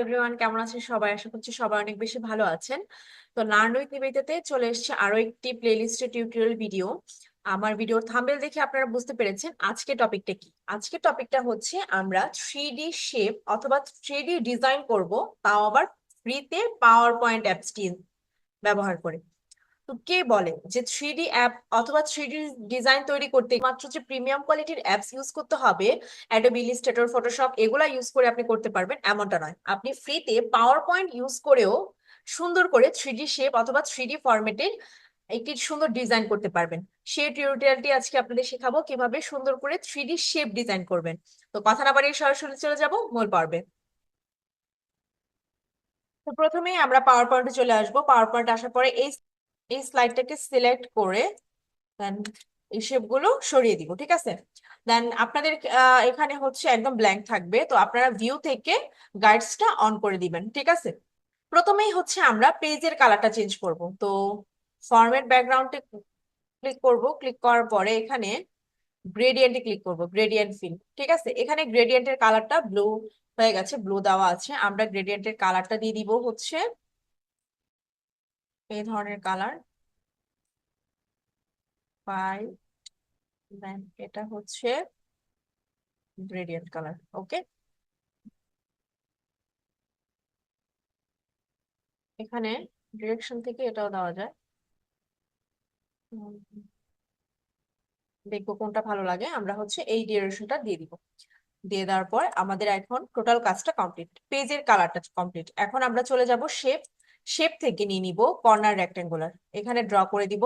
Everyone, কেমন আছেন সবাই? আশা করছি সবাই অনেক বেশি ভালো আছেন। তো লার্ন উইথ নিবেদিতাতে চলে এসেছে আরো একটি প্লেলিস্টে টিউটোরিয়াল ভিডিও। আমার ভিডিওর থাম্বনেল দেখে আপনারা বুঝতে পেরেছেন আজকে টপিকটা কি। আজকে টপিকটা হচ্ছে আমরা 3D শেপ অথবা 3D ডিজাইন করব, তাও আবার ফ্রিতে পাওয়ার পয়েন্ট অ্যাপসটি ব্যবহার করে। তো কে বলে যে 3D অ্যাপ অথবা 3D ডিজাইন তৈরি করতে মাত্র যে প্রিমিয়াম কোয়ালিটির অ্যাপস ইউজ করতে হবে, অ্যাডোবি ইলাস্ট্রেটর, ফটোশপ এগুলা ইউজ করে আপনি করতে পারবেন এমনটা নয়। আপনি ফ্রিতে পাওয়ার পয়েন্ট ইউজ করেও সুন্দর করে 3D শেপ অথবা 3D ফরম্যাটের একটি সুন্দর ডিজাইন করতে পারবেন। সেই টিউটোরিয়ালটি আজকে আপনাদের শেখাবো কিভাবে সুন্দর করে 3D শেপ ডিজাইন করবেন। তো কথা না বাড়িয়ে সরাসরি চলে যাব মূল পর্বে। তো প্রথমেই আমরা পাওয়ার পয়েন্টে চলে আসবো। পাওয়ার পয়েন্ট আসার পরে এই এই স্লাইডটাকে সিলেক্ট করে দেন এই শেপগুলো সরিয়ে দিব, ঠিক আছে। দেন আপনাদের এখানে হচ্ছে একদম ব্ল্যাঙ্ক থাকবে, তো আপনারা ভিউ থেকে গাইডসটা অন করে দিবেন, ঠিক আছে। প্রথমেই হচ্ছে আমরা পেজের কালারটা চেঞ্জ করব। তো ফরম্যাট ব্যাকগ্রাউন্ডে ক্লিক করব, ক্লিক করার পরে এখানে গ্রেডিয়েন্টে ক্লিক করব, গ্রেডিয়েন্ট ফিল, ঠিক আছে। এখানে গ্রেডিয়েন্টের কালারটা ব্লু হয়ে গেছে, ব্লু দেওয়া আছে। আমরা গ্রেডিয়েন্টের কালারটা দিয়ে দিব হচ্ছে এই ধরনের কালার, ফাইল, দেন এটা হচ্ছে গ্রেডিয়েন্ট কালার, ওকে। এখানে ডিরেকশন থেকে এটাও দেওয়া যায়। উম, দেখবো কোনটা ভালো লাগে, আমরা হচ্ছে এই ডিরেকশনটা দিয়ে দিব। দিয়ে দেওয়ার পর আমাদের এখন টোটাল কাজটা কমপ্লিট, পেজের কালারটা কমপ্লিট। এখন আমরা চলে যাব শেপ। শেপ থেকে নিয়ে নিব কর্নার রেক্টেঙ্গুলার, এখানে ড্র করে দিব।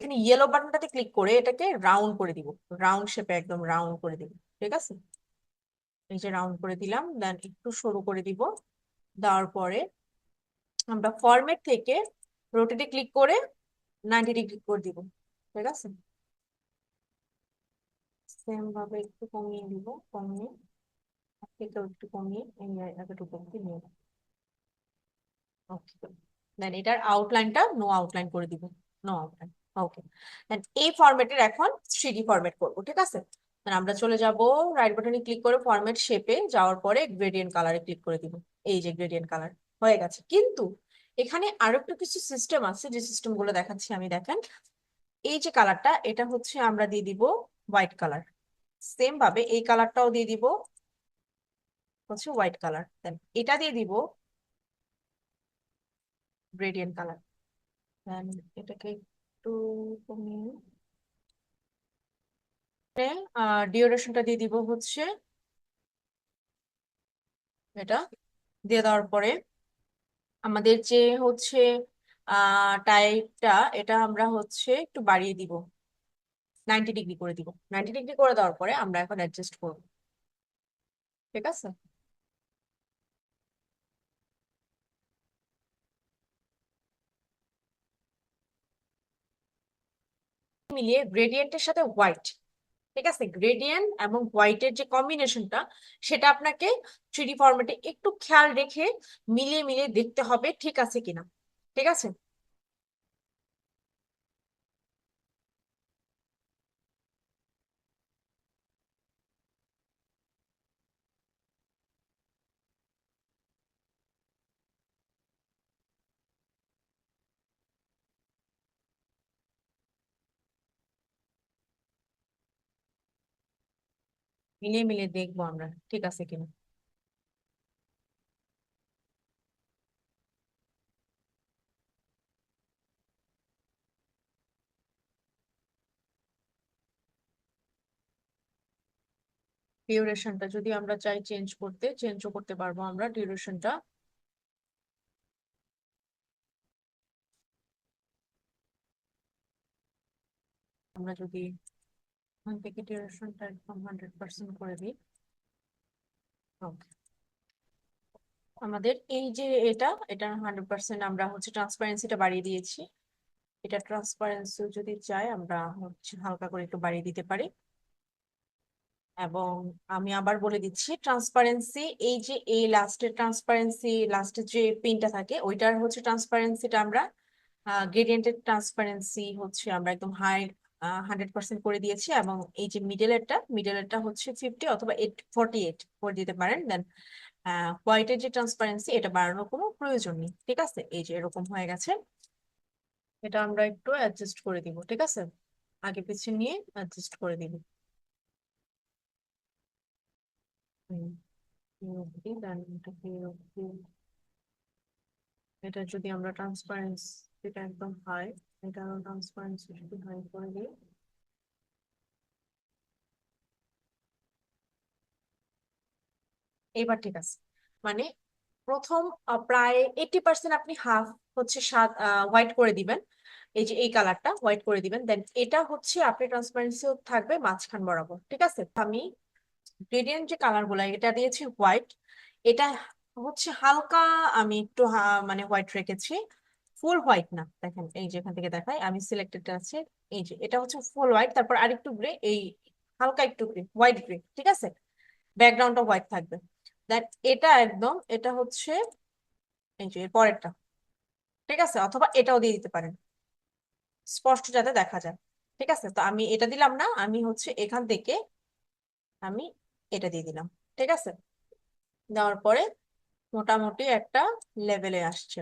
এখানে ইয়েলো বাটনটাতে ক্লিক করে এটাকে রাউন্ড করে দিব, রাউন্ড শেপে একদম রাউন্ড করে দিব, ঠিক আছে। এই যে রাউন্ড করে দিলাম, দেন একটু সরু করে দিব। দেওয়ার পরে আমরা ফরম্যাট থেকে রোটেটে ক্লিক করে 90 ডিগ্রি করে দিব, ঠিক আছে। সেম ভাবে একটু কমিয়ে দিব, কমিয়ে থেকেও একটু কমিয়ে এই এতটুকু অব্দি নিয়ে নেব, ওকে। দেন এটার আউটলাইনটা নো আউটলাইন করে দিব, নো আউটলাইন, ওকে। দেন এই ফরম্যাটের এখন 3D ফরম্যাট করব, ঠিক আছে। দেন আমরা চলে যাব রাইট বাটনে ক্লিক করে ফরম্যাট শেপে যাওয়ার পরে গ্রেডিয়েন্ট কালারে ক্লিক করে দিব। এই যে গ্রেডিয়েন্ট কালার হয়ে গেছে, কিন্তু এখানে আরো একটু কিছু সিস্টেম আছে, যে সিস্টেম গুলো দেখাচ্ছি আমি, দেখেন। এই যে কালারটা, এটা হচ্ছে আমরা দিয়ে দিব হোয়াইট কালার। সেম ভাবে এই কালারটাও দিয়ে দিব হচ্ছে হোয়াইট কালার, দেন এটা দিয়ে দিব গ্রেডিয়েন্ট কালার। দেন এটাকে একটু কমিয়ে ডিওরেশনটা দিয়ে দিব হচ্ছে এটা। দিয়ে দেওয়ার পরে আমাদের যে হচ্ছে টাইপটা, এটা আমরা হচ্ছে একটু বাড়িয়ে দিব, 90 ডিগ্রি করে দিব। 90 ডিগ্রি করে দেওয়ার পরে আমরা এখন অ্যাডজাস্ট করব, ঠিক আছে। মিলিয়ে গ্রেডিয়েন্টের সাথে হোয়াইট, ঠিক আছে, গ্রেডিয়েন্ট এবং হোয়াইটের যে কম্বিনেশনটা, সেটা আপনাকে 3D ফরম্যাটে একটু খেয়াল রেখে মিলিয়ে মিলিয়ে দেখতে হবে ঠিক আছে কিনা, ঠিক আছে। মিলিয়ে মিলিয়ে দেখবো আমরা ঠিক আছে কিনা। ডিউরেশনটা যদি আমরা চাই চেঞ্জ করতে, চেঞ্জও করতে পারবো আমরা ডিউরেশনটা। আমরা যদি এখান থেকে ডিউরেশনটা একদম 100% করে দিই, ওকে। আমাদের এই যে এটা 100% আমরা হচ্ছে ট্রান্সপারেন্সিটা বাড়িয়ে দিয়েছি। এটা ট্রান্সপারেন্সি যদি চাই আমরা হচ্ছে হালকা করে একটু বাড়িয়ে দিতে পারি। এবং আমি আবার বলে দিচ্ছি, ট্রান্সপারেন্সি এই যে এই লাস্টের ট্রান্সপারেন্সি, লাস্টের যে পিনটা থাকে ওইটার হচ্ছে ট্রান্সপারেন্সিটা আমরা গ্রেডিয়েন্টের ট্রান্সপারেন্সি হচ্ছে আমরা একদম হাই 100% করে দিয়েছি, এবং এই যে মিডলেরটা হচ্ছে 50 অথবা 48 করে দিতে পারেন। দেন হোয়াইটের যে ট্রান্সপারেন্সি, এটা বাড়ানোর কোনো প্রয়োজন নেই। ঠিক আছে, এই যে এরকম হয়ে গেছে। এটা আমরা একটু অ্যাডজাস্ট করে দিব। ঠিক আছে, আগে পিছিয়ে নিয়ে অ্যাডজাস্ট করে দিব। দেন এটা যদি আমরা ট্রান্সপারেন্সি, এটা একদম হাই, এটা ট্রান্সপারেন্সি যদি হাই করে দিই, এবার ঠিক আছে। মানে প্রথম প্রায় 80% আপনি হাফ হচ্ছে হোয়াইট করে দিবেন। এই যে এই কালারটা হোয়াইট করে দিবেন, দেন এটা হচ্ছে আপনি ট্রান্সপারেন্সিও থাকবে মাঝখান বরাবর। ঠিক আছে, আমি গ্রেডিয়েন্ট যে কালার গুলা এটা দিয়েছি হোয়াইট, এটা হচ্ছে হালকা, আমি একটু মানে হোয়াইট রেখেছি, ফুল হোয়াইট না। দেখেন এই যে এখান থেকে দেখাই, আমি সিলেক্টেড আছে। এই যে এটা হচ্ছে ফুল হোয়াইট, তারপর আরেকটু গ্রে, এই হালকা একটু গ্রে, হোয়াইট গ্রে। ঠিক আছে, ব্যাকগ্রাউন্ডটা হোয়াইট থাকবে। দ্যাট এটা একদম, এটা হচ্ছে এই যে এর পরেরটা। ঠিক আছে, অথবা এটাও দিয়ে দিতে পারেন, স্পষ্ট যাতে দেখা যায়। ঠিক আছে, তো আমি এটা দিলাম না, আমি হচ্ছে এখান থেকে আমি এটা দিয়ে দিলাম। ঠিক আছে, দেওয়ার পরে মোটামুটি একটা লেভেলে আসছে।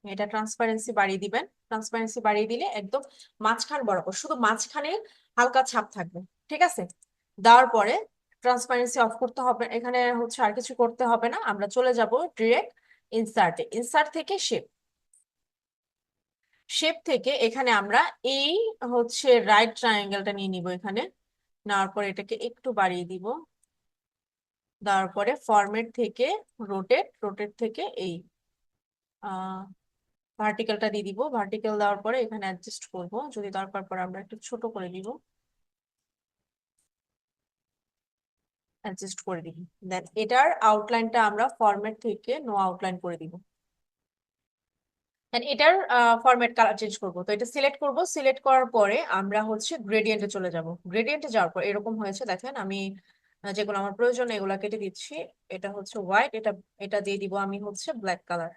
এটা ট্রান্সপারেন্সি বাড়িয়ে দিবেন। ট্রান্সপারেন্সি বাড়িয়ে দিলে একদম মাঝখান বরাবর, শুধু মাঝখানে হালকা ছাপ থাকবে। ঠিক আছে, দেওয়ার পরে ট্রান্সপারেন্সি অফ করতে হবে, এখানে হচ্ছে আর কিছু করতে হবে না। আমরা চলে যাব ডিরেক্ট ইনসার্টে। ইনসার্ট থেকে শেপ, শেপ থেকে এখানে আমরা এই হচ্ছে রাইট ট্রায়াঙ্গেলটা নিয়ে নিব। এখানে নেওয়ার পরে এটাকে একটু বাড়িয়ে দিব, দেওয়ার পরে ফরম্যাট থেকে রোটেট, রোটেট থেকে এই ভার্টিক্যালটা দিয়ে দিব। ভার্টিক্যাল দেওয়ার পরে এখানে অ্যাডজাস্ট করব, যদি দরকার পড়ে আমরা একটু ছোট করে দিব, অ্যাডজাস্ট করে দিব। দেন এটার আউটলাইনটা আমরা ফরম্যাট থেকে নো আউটলাইন করে দিব। দেন এটার ফরম্যাট কালার চেঞ্জ করব, তো এটা সিলেক্ট করব। সিলেক্ট করার পরে আমরা হচ্ছে গ্রেডিয়েন্টে চলে যাব। গ্রেডিয়েন্টে যাওয়ার পর এরকম হয়েছে, দেখেন আমি যেগুলো আমার প্রয়োজন এগুলা কেটে দিচ্ছি। এটা হচ্ছে হোয়াইট, এটা এটা দিয়ে দিব আমি হচ্ছে ব্ল্যাক কালার,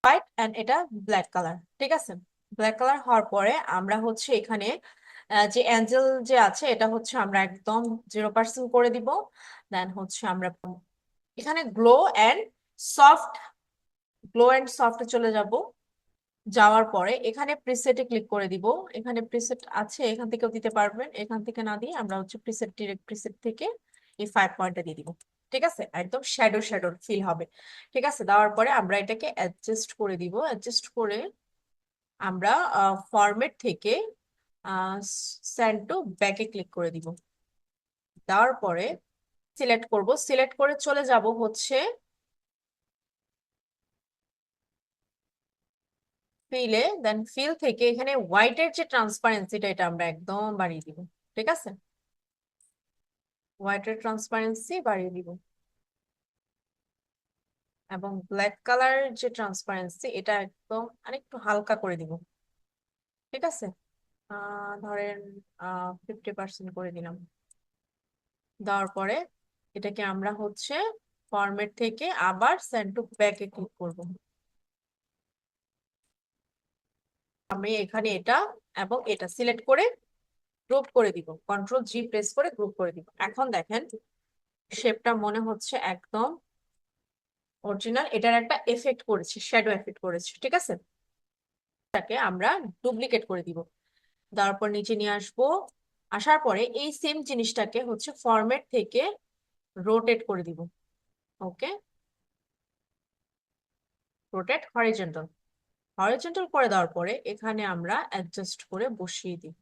হোয়াইট এন্ড এটা ব্ল্যাক কালার। ঠিক আছে, ব্ল্যাক কালার হওয়ার পরে আমরা হচ্ছে এখানে যে অ্যাঞ্জেল যে আছে, এটা হচ্ছে আমরা একদম 0% করে দিব। দেন হচ্ছে আমরা এখানে সফট গ্লো অ্যান্ড সফটে চলে যাব। যাওয়ার পরে এখানে প্রিসেটে ক্লিক করে দিব। এখানে প্রিসেট আছে, এখান থেকেও দিতে পারবেন, এখান থেকে না দিয়ে আমরা হচ্ছে প্রিসেট, ডিরেক্ট প্রিসেট থেকে এই 5 পয়েন্টটা দিয়ে দিব। ঠিক আছে, একদম শ্যাডো শ্যাডো ফিল হবে। ঠিক আছে, দেওয়ার পরে আমরা এটাকে অ্যাডজাস্ট করে দিব। অ্যাডজাস্ট করে আমরা ফরম্যাট থেকে সেন্ড টু ব্যাকে ক্লিক করে দিব। দেওয়ার পরে সিলেক্ট করব, সিলেক্ট করে চলে যাব হচ্ছে ফিলে। দেন ফিল থেকে এখানে হোয়াইটের যে ট্রান্সপারেন্সিটা, এটা আমরা একদম বাড়িয়ে দিব। ঠিক আছে, হোয়াইটের ট্রান্সপারেন্সি বাড়িয়ে দিব, এবং ব্ল্যাক কালার যে ট্রান্সপারেন্সি, এটা একদম আরেকটু হালকা করে দিব। ঠিক আছে, ধরেন 50% করে দিলাম। দেওয়ার পরে এটাকে আমরা হচ্ছে ফরম্যাট থেকে আবার সেন্ড টু ব্যাকে ক্লিক করব। আমি এখানে এটা এবং এটা সিলেক্ট করে গ্রুপ করে দিব, কন্ট্রোল জি প্রেস করে গ্রুপ করে দিব। এখন দেখেন শেপটা মনে হচ্ছে একদম অরিজিনাল। এটার একটা এফেক্ট করেছে, শ্যাডো এফেক্ট করেছে। ঠিক আছে, এটাকে আমরা ডুপ্লিকেট করে দিব। তারপর নিচে নিয়ে আসবো, আসার পরে এই সেম জিনিসটাকে হচ্ছে ফরম্যাট থেকে রোটেট করে দিব। ওকে, রোটেট হরিজন্টাল, হরিজন্টাল করে দেওয়ার পরে এখানে আমরা অ্যাডজাস্ট করে বসিয়ে দিই।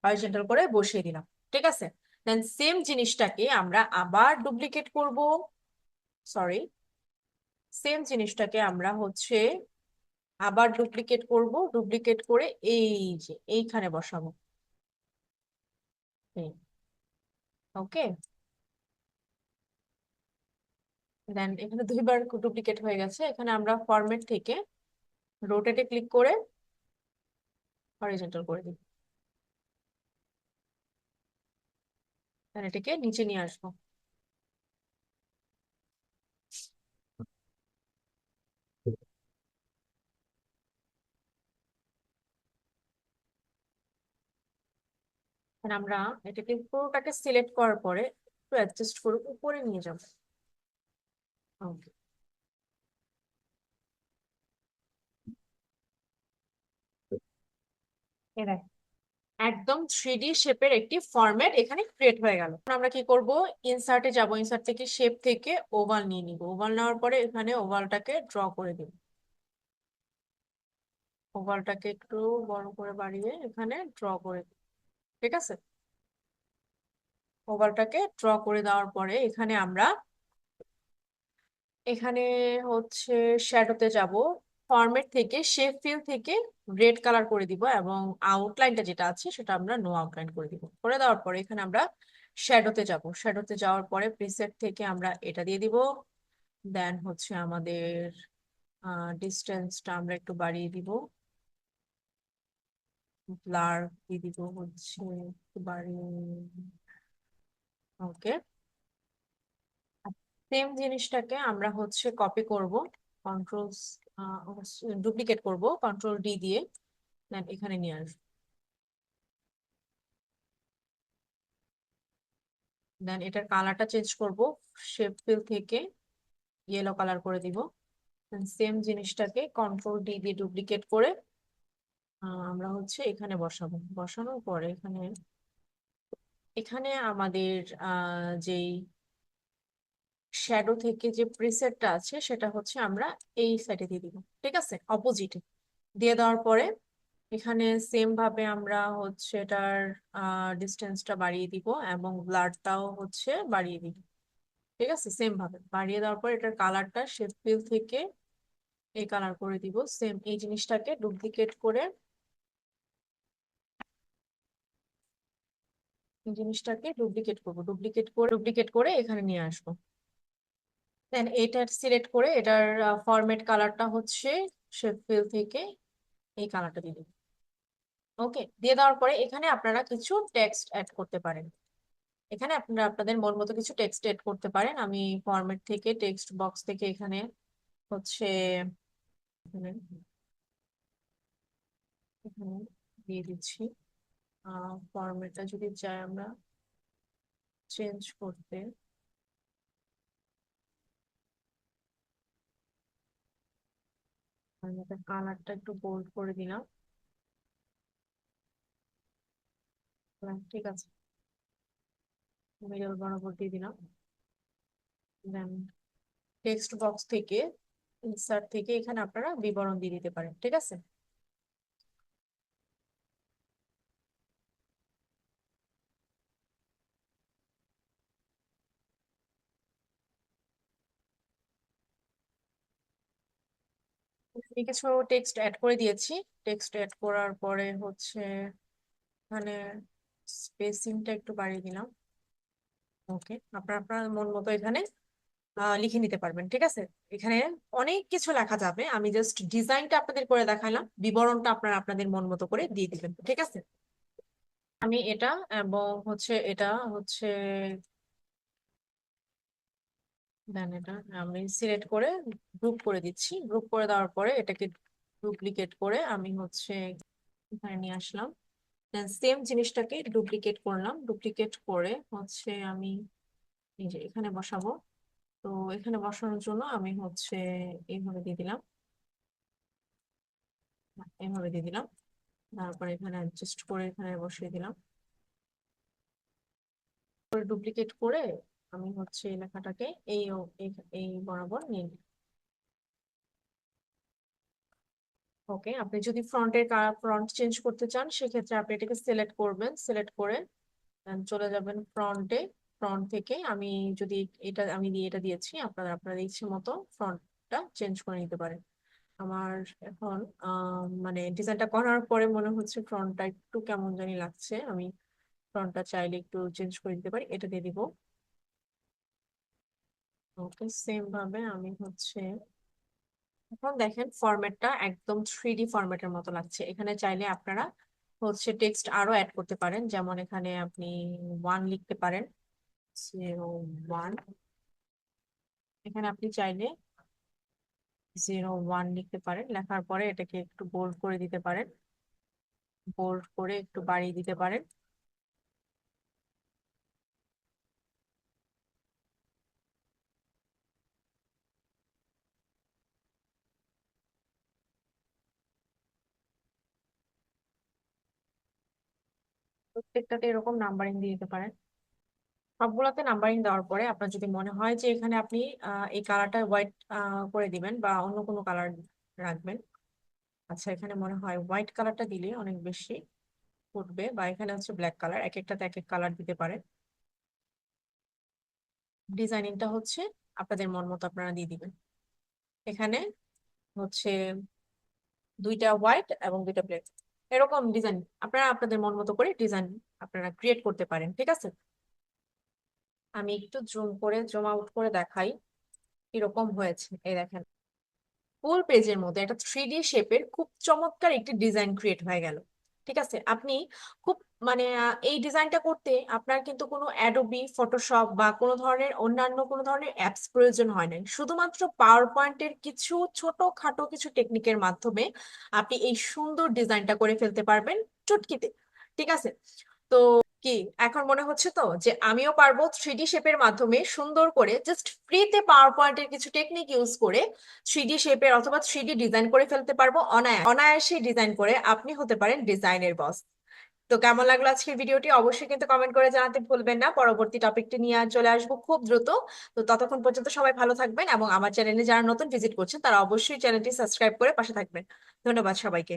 হরিজন্টাল করে বসিয়ে দিলাম। ঠিক আছে, দেন সেম জিনিসটাকে আমরা আবার ডুপ্লিকেট করব। সরি, সেম জিনিসটাকে আমরা হচ্ছে আবার ডুপ্লিকেট করব। ডুপ্লিকেট করে এই যে এইখানে বসাবো। ওকে, দেন এখানে দুইবার ডুপ্লিকেট হয়ে গেছে। এখানে আমরা ফরম্যাট থেকে রোটেটে ক্লিক করে হরিজন্টাল করে দিই। তাহলে এটাকে নিচে নিয়ে আসবো। আর আমরা এটাকে পুরোটাকে সিলেক্ট করার পরে একটু অ্যাডজাস্ট করে উপরে নিয়ে যাবো। ওকে, এরাই একদম 3D শেপের একটি ফরম্যাট এখানে ক্রিয়েট হয়ে গেল। এখন আমরা কি করব, ইনসার্টে যাব, ইনসার্ট থেকে শেপ থেকে ওভাল নিয়ে নিব। ওভাল নেওয়ার পরে এখানে ওভালটাকে ড্র করে দিব। ওভালটাকে একটু বড় করে বাড়িয়ে এখানে ড্র করে দিব। ঠিক আছে, ওভালটাকে ড্র করে দেওয়ার পরে এখানে আমরা এখানে হচ্ছে শ্যাডোতে যাব। ফরম্যাট থেকে শেপ ফিল থেকে রেড কালার করে দিব এবং আউটলাইনটা যেটা আছে সেটা আমরা নো আউটলাইন করে দিব। করে দেওয়ার পরে এখানে আমরা শ্যাডোতে যাব। শ্যাডোতে যাওয়ার পরে প্রিসেট থেকে আমরা এটা দিয়ে দিব। দেন হচ্ছে আমাদের ডিস্টেন্সটা আমরা একটু বাড়িয়ে দিব। ব্লার দিয়ে দিব হচ্ছে একটু বাড়িয়ে। ওকে, সেম জিনিসটাকে আমরা হচ্ছে কপি করব, কন্ট্রোল ডুপ্লিকেট করব কন্ট্রোল ডি দিয়ে, দেন এখানে নিয়ে আসবো। দেন এটার কালারটা চেঞ্জ করব, শেপ ফিল থেকে ইয়েলো কালার করে দিব। সেম জিনিসটাকে কন্ট্রোল ডি দিয়ে ডুপ্লিকেট করে আমরা হচ্ছে এখানে বসাবো। বসানোর পরে এখানে এখানে আমাদের যেই শ্যাডো থেকে যে প্রিসেটটা আছে সেটা হচ্ছে আমরা এই সাইডে দিয়ে দিব। ঠিক আছে, অপোজিটে দিয়ে দেওয়ার পরে এখানে সেম ভাবে আমরা হচ্ছে এটার ডিস্টেন্সটা বাড়িয়ে দিব এবং ব্লাডটাও হচ্ছে বাড়িয়ে দিব। ঠিক আছে, সেম ভাবে বাড়িয়ে দেওয়ার পর এটার কালারটা শেপ ফিল থেকে এই কালার করে দিব। সেম এই জিনিসটাকে ডুপ্লিকেট করে এই জিনিসটাকে ডুপ্লিকেট করব, ডুপ্লিকেট করে এখানে নিয়ে আসবো। দেন এটা সিলেক্ট করে এটার ফরম্যাট কালারটা হচ্ছে শেপ ফিল থেকে এই কালারটা দিয়ে দিব। ওকে, দিয়ে দেওয়ার পরে এখানে আপনারা কিছু টেক্সট অ্যাড করতে পারেন। এখানে আপনারা আপনাদের মন মতো কিছু টেক্সট এড করতে পারেন। আমি ফরম্যাট থেকে টেক্সট বক্স থেকে এখানে হচ্ছে এখানে এখানে দিয়ে দিচ্ছি। ফরম্যাটটা যদি চাই আমরা চেঞ্জ করতে, আমি কালারটা একটু বোল্ড করে দিলাম। ঠিক আছে, মিডল বরাবর দিয়ে দিলাম। দেন টেক্সট বক্স থেকে ইনসার্ট থেকে এখানে আপনারা বিবরণ দিয়ে দিতে পারেন। ঠিক আছে, আমি কিছু টেক্সট অ্যাড করে দিয়েছি। টেক্সট অ্যাড করার পরে হচ্ছে এখানে স্পেসিংটা একটু বাড়িয়ে দিলাম। ওকে, আপনার আপনার মন মতো এখানে লিখে নিতে পারবেন। ঠিক আছে, এখানে অনেক কিছু লেখা যাবে, আমি জাস্ট ডিজাইনটা আপনাদের করে দেখালাম, বিবরণটা আপনারা আপনাদের মন মতো করে দিয়ে দিবেন। ঠিক আছে, আমি এটা এবং হচ্ছে এটা হচ্ছে দেন এটা আমি সিলেক্ট করে গ্রুপ করে দিচ্ছি। গ্রুপ করে দেওয়ার পরে এটাকে ডুপ্লিকেট করে আমি হচ্ছে এখানে নিয়ে আসলাম। দেন সেম জিনিসটাকে ডুপ্লিকেট করলাম, ডুপ্লিকেট করে হচ্ছে আমি এই যে এখানে বসাবো। তো এখানে বসানোর জন্য আমি হচ্ছে এইভাবে দিয়ে দিলাম, এইভাবে দিয়ে দিলাম। তারপরে এখানে অ্যাডজাস্ট করে এখানে বসিয়ে দিলাম। পরে ডুপ্লিকেট করে আমি হচ্ছে এই লেখাটাকে এই এই বরাবর নিয়ে নিই। ওকে, আপনি যদি ফ্রন্ট চেঞ্জ করতে চান সেক্ষেত্রে আপনি এটাকে সিলেক্ট করবেন। সিলেক্ট করে চলে যাবেন ফ্রন্টে। ফ্রন্ট থেকে আমি যদি এটা দিয়েছি, আপনারা আপনাদের ইচ্ছে মতো ফ্রন্টটা চেঞ্জ করে নিতে পারেন। আমার এখন মানে ডিজাইনটা করার পরে মনে হচ্ছে ফ্রন্টটা একটু কেমন জানি লাগছে। আমি ফ্রন্টটা চাইলে একটু চেঞ্জ করে দিতে পারি, এটা দিয়ে দিব। ওকে, সেম ভাবে আমি হচ্ছে এখন দেখেন ফরম্যাটটা একদম 3D ফরম্যাটের মতো লাগছে। এখানে চাইলে আপনারা হচ্ছে টেক্সট আরো অ্যাড করতে পারেন, যেমন এখানে আপনি 1 লিখতে পারেন। 01। এখানে আপনি চাইলে 01 লিখতে পারেন, লেখার পরে এটাকে একটু বোল্ড করে দিতে পারেন, বোল্ড করে একটু বাড়িয়ে দিতে পারেন। প্রত্যেকটাতে এরকম নাম্বারিং দিয়ে দিতে পারেন। সবগুলোতে নাম্বারিং দেওয়ার পরে আপনার যদি মনে হয় যে এখানে আপনি এই কালারটা হোয়াইট করে দিবেন বা অন্য কোনো কালার রাখবেন, আচ্ছা এখানে মনে হয় হোয়াইট কালারটা দিলে অনেক বেশি ফুটবে, বা এখানে হচ্ছে ব্ল্যাক কালার, এক একটাতে এক এক কালার দিতে পারেন। ডিজাইনিংটা হচ্ছে আপনাদের মন মতো আপনারা দিয়ে দিবেন। এখানে হচ্ছে দুইটা হোয়াইট এবং দুইটা ব্ল্যাক, এরকম ডিজাইন আপনারা আপনাদের মন মতো করে ডিজাইন আপনারা ক্রিয়েট করতে পারেন, ঠিক আছে। আমি একটু জুম আউট করে দেখাই কিরকম হয়েছে। এই দেখেন, ফুল পেজের মধ্যে একটা 3D শেপের খুব চমৎকার একটি ডিজাইন ক্রিয়েট হয়ে গেল, ঠিক আছে। আপনি খুব মানে এই ডিজাইনটা করতে আপনার কিন্তু কোনো অ্যাডোবি ফটোশপ বা কোনো ধরনের অন্যান্য কোনো ধরনের অ্যাপস প্রয়োজন হয় না, শুধুমাত্র পাওয়ার পয়েন্টের কিছু ছোটখাটো কিছু টেকনিকের মাধ্যমে আপনি এই সুন্দর ডিজাইনটা করে ফেলতে পারবেন চুটকিতে, ঠিক আছে। তো কি এখন মনে হচ্ছে তো যে আমিও পারবো 3D শেপের মাধ্যমে সুন্দর করে জাস্ট ফ্রিতে পাওয়ার পয়েন্টের কিছু টেকনিক ইউজ করে 3D শেপের অথবা 3D ডিজাইন করে ফেলতে পারবো অনায়াসে ডিজাইন করে আপনি হতে পারেন ডিজাইনের বস। তো কেমন লাগলো আজকের ভিডিওটি অবশ্যই কিন্তু কমেন্ট করে জানাতে ভুলবেন না। পরবর্তী টপিকটি নিয়ে চলে আসবো খুব দ্রুত। তো ততক্ষণ পর্যন্ত সবাই ভালো থাকবেন এবং আমার চ্যানেলে যারা নতুন ভিজিট করছেন তারা অবশ্যই চ্যানেলটি সাবস্ক্রাইব করে পাশে থাকবেন। ধন্যবাদ সবাইকে।